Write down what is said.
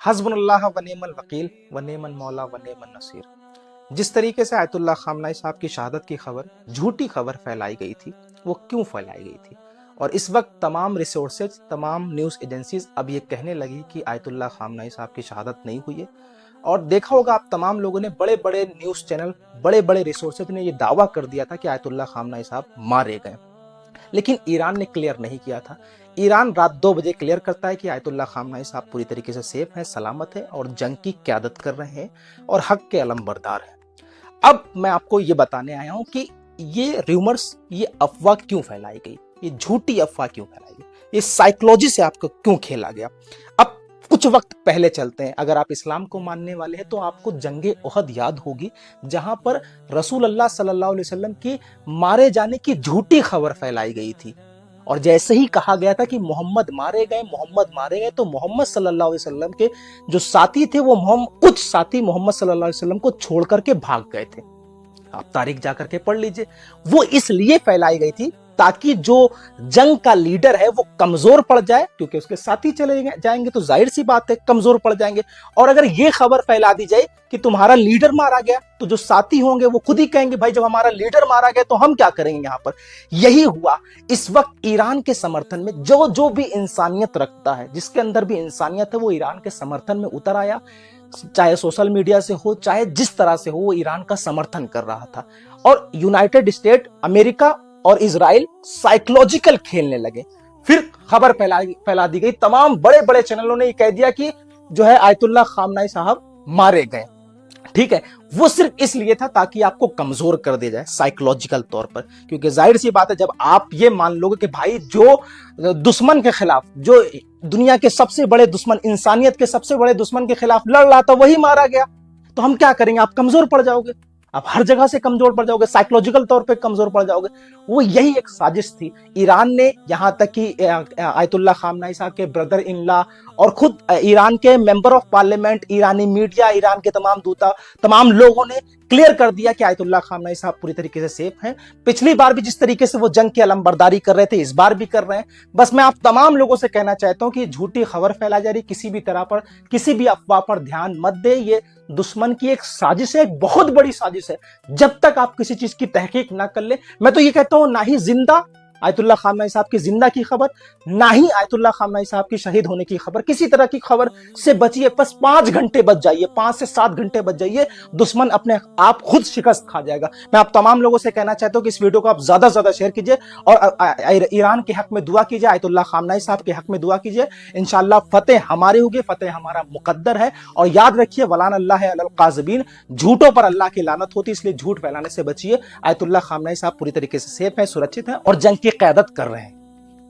हस्बुनल्लाह व निअमल वकील व निअमल मौला व निअमन नसीर। जिस तरीके से आयतुल्लाह खामनाई साहब की शहादत की खबर, झूठी खबर फैलाई गई थी, वो क्यों फैलाई गई थी? और इस वक्त तमाम रिसोर्सेज, तमाम न्यूज़ एजेंसीज अब ये कहने लगी कि आयतुल्लाह खामनाई साहब की शहादत नहीं हुई है। और देखा होगा आप, तमाम लोगों ने, बड़े बड़े न्यूज़ चैनल, बड़े बड़े रिसोर्सेज ने ये दावा कर दिया था कि आयतुल्लाह खामनाई साहब मारे गए। लेकिन ईरान ने क्लियर नहीं किया था। ईरान रात 2 बजे क्लियर करता है कि आयतुल्लाह खामनाई साहब पूरी तरीके से सेफ हैं, सलामत हैं और जंग की क़यादत कर रहे हैं और हक के अलमबरदार हैं। अब मैं आपको ये बताने आया हूं कि ये र्यूमर्स, ये अफवाह क्यों फैलाई गई, ये झूठी अफवाह क्यों फैलाई गई, ये साइकोलॉजी से आपको क्यों खेला गया। अब कुछ वक्त पहले चलते हैं। अगर आप इस्लाम को मानने वाले हैं तो आपको जंगे ओहद याद होगी, जहां पर रसूल अल्लाह सल्लल्लाहु अलैहि वसल्लम की मारे जाने की झूठी खबर फैलाई गई थी। और जैसे ही कहा गया था कि मोहम्मद मारे गए, मोहम्मद मारे गए, तो मोहम्मद सल्लल्लाहु अलैहि वसल्लम के जो साथी थे, वो कुछ साथी मोहम्मद सल्लल्लाहु अलैहि वसल्लम को छोड़ करके भाग गए थे। आप तारीख जाकर के पढ़ लीजिए। वो इसलिए फैलाई गई थी ताकि जो जंग का लीडर है वो कमजोर पड़ जाए, क्योंकि उसके साथी चले जाएंगे तो जाहिर सी बात है कमजोर पड़ जाएंगे। और अगर ये खबर फैला दी जाए कि तुम्हारा लीडर मारा गया, तो जो साथी होंगे वो खुद ही कहेंगे भाई जब हमारा लीडर मारा गया तो हम क्या करेंगे यहाँ पर। यही हुआ। इस वक्त ईरान के समर्थन में जो भी इंसानियत रखता है, जिसके अंदर भी इंसानियत है, वो ईरान के समर्थन में उतर आया। चाहे सोशल मीडिया से हो, चाहे जिस तरह से हो, वो ईरान का समर्थन कर रहा था। और यूनाइटेड स्टेट, अमेरिका और इजराइल साइकोलॉजिकल खेलने लगे। फिर खबर फैला दी गई। तमाम बड़े बड़े चैनलों ने ये कह दिया कि जो है आयतुल्लाह खामनाई साहब मारे गए। ठीक है, वो सिर्फ इसलिए था ताकि आपको कमजोर कर दिया जाए साइकोलॉजिकल तौर पर। क्योंकि जाहिर सी बात है, जब आप ये मान लोगे कि भाई जो दुश्मन के खिलाफ, जो दुनिया के सबसे बड़े दुश्मन, इंसानियत के सबसे बड़े दुश्मन के खिलाफ लड़ रहा था, वही मारा गया, तो हम क्या करेंगे? आप कमजोर पड़ जाओगे, आप हर जगह से कमजोर पड़ जाओगे, साइकोलॉजिकल तौर पे कमजोर पड़ जाओगे। वो यही एक साजिश थी। ईरान ने, यहां तक कि आयतुल्लाह खामनाई साहब के ब्रदर इन लॉ और खुद ईरान के member of parliament, Irani media, Iran के तमाम दूता, तमाम लोगों ने क्लियर कर दिया कि आयतुल्लाह खामनाई साहब पूरी तरीके से सेफ हैं। पिछली बार भी जिस तरीके से वो जंग की अलमबरदारी कर रहे थे, इस बार भी कर रहे हैं। बस मैं आप तमाम लोगों से कहना चाहता हूं कि झूठी खबर फैलाई जा रही, किसी भी तरह पर, किसी भी अफवाह पर ध्यान मत दे। ये दुश्मन की एक साजिश है, एक बहुत बड़ी साजिश है। जब तक आप किसी चीज की तहकीक ना कर ले, मैं तो ये कहता हूं, ना ही जिंदा आयतुल्लाह खामनाई साहब की जिंदा की खबर, ना ही आयतुल्लाह खामनाई साहब की शहीद होने की खबर, किसी तरह की खबर से बचिए। बस 5 घंटे बच जाइए, 5 से 7 घंटे बच जाइए, दुश्मन अपने आप खुद शिकस्त खा जाएगा। मैं आप तमाम लोगों से कहना चाहता हूं कि इस वीडियो को आप ज्यादा से ज्यादा शेयर कीजिए और ईरान के हक में दुआ कीजिए, आयतुल्लाह खामनाई साहब के हक में दुआ कीजिए। इंशाअल्लाह फतेह हमारी होगी, फतेह हमारा मुकद्दर है। और याद रखिए, वलान अल्लाह अलल काज़िबीन, झूठों पर अल्लाह की लानत होती है, इसलिए झूठ फैलाने से बचिए। आयतुल्लाह खामनाई साहब पूरी तरीके से सेफ है, सुरक्षित है और जंग की क़यादत कर रहे हैं।